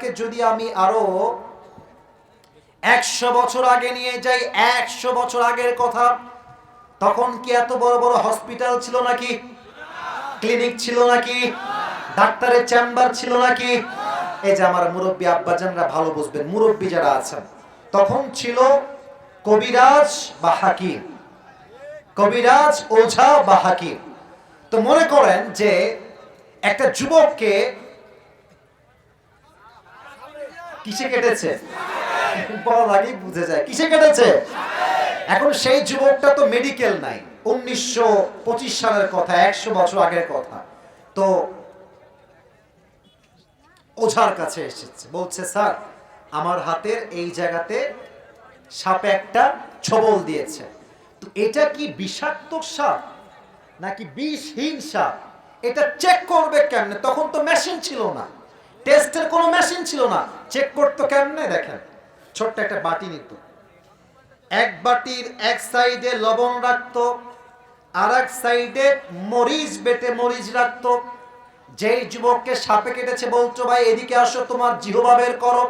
আপনাকে যদি আমি আরো 100 বছর আগে নিয়ে যাই, 100 বছর আগের কথা, তখন কি এত বড় বড় হসপিটাল ছিল নাকি? ক্লিনিক ছিল নাকি? ডাক্তারের চেম্বার ছিল নাকি? এই যে আমার মুরব্বী আব্বাজানরা ভালো বুঝবেন, মুরব্বী যারা আছেন, তখন ছিল কবিরাজ বা হাকিম, কবিরাজ, ওঝা বা হাকিম। তো মনে করেন যে একটা যুবককে কিসে কেটেছে, বলার আগেই বুঝে যায় কিসে কেটেছে। এখন সেই যুবকটা তো মেডিকেল নাই, 1925 সালের কথা, 100 বছর আগের কথা। তো ওঝার কাছে এসেছে, বলছে স্যার আমার হাতের এই জায়গাতে সাপে একটা ছোবল দিয়েছে, তো এটা কি বিষাক্ত সাপ নাকি বিষহীন সাপ, এটা চেক করবে কেমনে? তখন তো মেশিন ছিল না, টেস্টের কোনো মেশিন ছিল না, চেক করতে কেমনে? দেখেন, ছোট্ট একটা বাটি নিত, এক বাটির এক সাইডে লবণ রাখতো, আর এক সাইডে মরিচ বেটে মরিচ রাখতো। যেই যুবককে সাপে কেটেছে বলতো ভাই এদিকে আসো, তোমার জিহ্বা বের করো,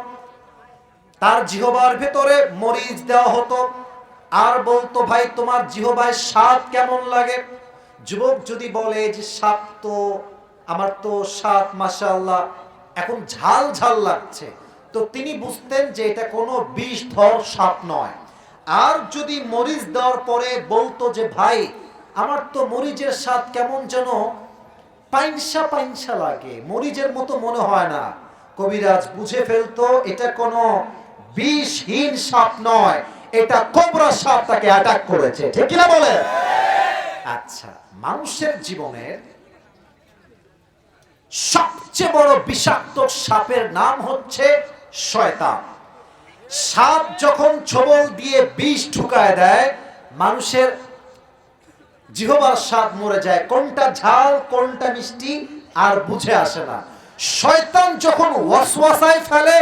তার জিহ্বার ভেতরে মরিচ দেওয়া হতো, আর বলতো ভাই তোমার জিহ্বায় স্বাদ কেমন লাগে। যুবক যদি বলে যে সাপ তো আমার তো স্বাদ মাশাআল্লাহ এখন ঝাল ঝাল লাগছে, তো তিনি বুঝতেন যে এটা কোনো বিষধর সাপ নয়। আর যদি মরিচ দেওয়ার পরে বলতো যে ভাই আমার তো মরিচের স্বাদ কেমন যেন পাইনসা পাইনসা লাগে, মরিচের মতো মনে হয় না, কবিরাজ বুঝে ফেলতো এটা কোনো বিষহীন সাপ নয়, এটা কোবরা সাপ তাকে অ্যাটাক করেছে। ঠিক কি না বলে? আচ্ছা, মানুষের জীবনের সবচেয়ে বড় বিষাক্ত সাপের নাম হচ্ছে শয়তান। সাপ যখন ছোবল দিয়ে বিষ ঢুকায় দেয়, মানুষের জিহ্বার স্বাদ মরে যায়, কোনটা ঝাল কোনটা মিষ্টি আর বুঝে আসে না। শয়তান যখন ওয়াসওয়াসায় ফেলে,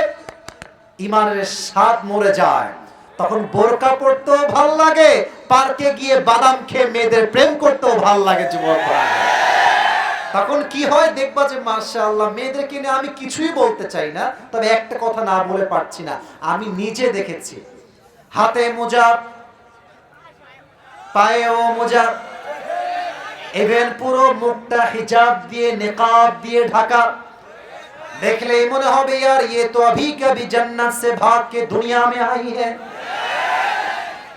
ইমানের স্বাদ মরে যায়, তখন বোরকা পড়তেও ভাল লাগে, পার্কে গিয়ে বাদাম খেয়ে মেয়েদের প্রেম করতেও ভাল লাগে যুবকরা। তখন কি হয় দেখবা যে মাশাআল্লাহ, মেয়েদেরকে নিয়ে আমি কিছুই বলতে চাই না, তবে একটা কথা না বলে পারছি না, আমি নিজে দেখেছি, হাতে মোজা, পায়েও মোজা, ইভেন পুরো মুখটা হিজাব দিয়ে নিকাব দিয়ে ঢাকা, দেখলেই মনে হবে यार ये तो अभी कभी जन्नत से भाग के दुनिया में आई है।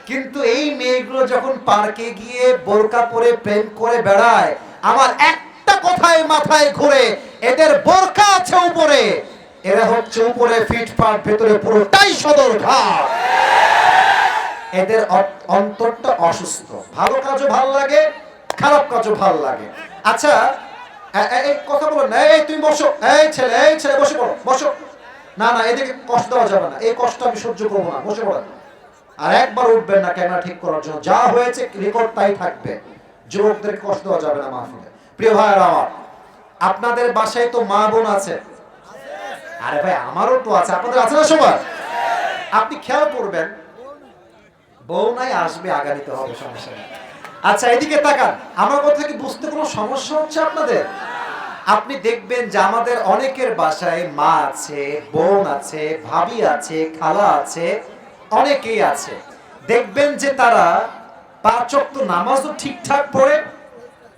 কিন্তু এই মেয়েগুলো যখন পার্কে গিয়ে বোরকা পরে প্রেম করে বেড়ায়, আমার একটা কথাই মাথায় ঘুরে, এদের বোরকা আছে উপরে, এরা হচ্ছে উপরে ফিটফাট, ভেতরে পুরোটাই সদরঘাট। এদের অন্তরটা অসুস্থ, ভালো কাজও ভাল লাগে, খারাপ কাজও ভাল লাগে। আচ্ছা এই কথা বলো না, এই তুমি বসো, এই ছেলে বসে পড়ো, বসো, না না এদিকে কষ্ট দেওয়া যাবে না, এই কষ্ট আমি সহ্য করবো না, বসে পড়ো। আর একবার উঠবেন না ক্যামেরা ঠিক করার জন্য, যা হয়েছে রেকর্ড তাই থাকবে, যুবকদের কষ্ট দেওয়া যাবে না মাহফিলে। প্রিয় ভাইরা আমার, আপনাদের বাসায় তো মা বোন আছে, আরে ভাই আমারও তো আছে, আপনাদের আছে না সবার? আপনি খেয়াল করবেন, বউ নাই আসবে, আগামীতে হবে, সমস্যা নেই। আচ্ছা এদিকে তাকান, আমার কথা কি বুঝতে কোনো সমস্যা হচ্ছে আপনাদের? আপনি দেখবেন যে আমাদের অনেকের বাসায় মা আছে, বোন আছে, ভাবি আছে, খালা আছে, অনেকেই আছে। দেখবেন যে তারা 5 ওয়াক্ত নামাজও ঠিকঠাক পড়ে,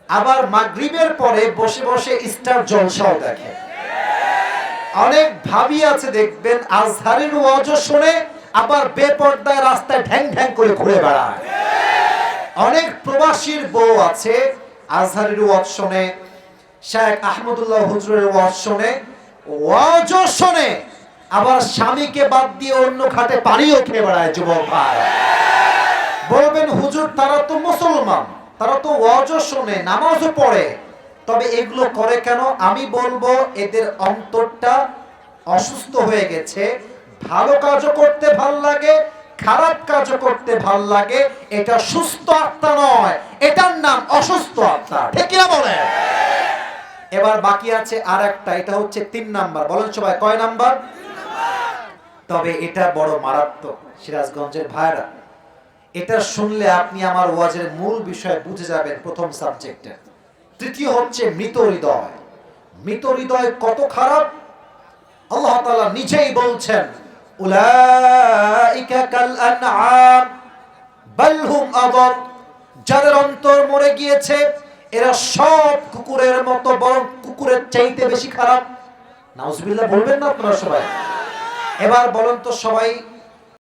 আবার মাগরিবের পরে বসে বসে স্টার জলসাও দেখে। অনেক ভাবি আছে দেখবেন আজহারের ওয়াজও শুনে, আবার বেপর্দায় রাস্তায় ঢ্যাং ঢ্যাং করে ঘুরে বেড়ায়। অনেক প্রবাসীর বউ আছে আজহারের ওয়াজ শুনে, শেখ আহমদুল্লাহ হুজুরের ওয়াজ শুনে, ওয়াজও শুনে, আবার স্বামীকে বাদ দিয়ে অন্য ঘাটে পানিও খেয়ে বেড়ায়। যুবক ভাই বলবেন হুজুর তারা তো মুসলমান, তারা তো ওয়াজও শুনে, নামাজও পড়ে, তবে এগুলো করে কেন? আমি বলবো এদের অন্তরটা অসুস্থ হয়ে গেছে। ভালো কাজও করতে ভাল লাগে, খারাপ কাজও করতে ভাল লাগে, এটা সুস্থ আত্মা নয়, এটার নাম অসুস্থ আত্মা। ঠিক কিনা বলেন? এবার বাকি আছে আর একটা, এটা হচ্ছে 3 নাম্বার। বলেন সবাই কয় নাম্বার? তবে এটা বড় মারাত্মক সিরাজগঞ্জের ভাইরা, এটা শুনলে আপনি আমার ওয়াজের মূল বিষয় বুঝে যাবেন, প্রথম সাবজেক্টে। তৃতীয় হচ্ছে মৃত হৃদয়। মৃত হৃদয় কত খারাপ আল্লাহ তাআলা নিজেই বলছেন উলাইকা কাল আনআম বাল হুম আযাল, যাদের অন্তর মরে গিয়েছে এরা সব কুকুরের মতো, বরং কুকুরের চাইতে বেশি খারাপ। নাউজুবিল্লাহ বলবেন না আপনারা সবাই? এবার বলেন তো সবাই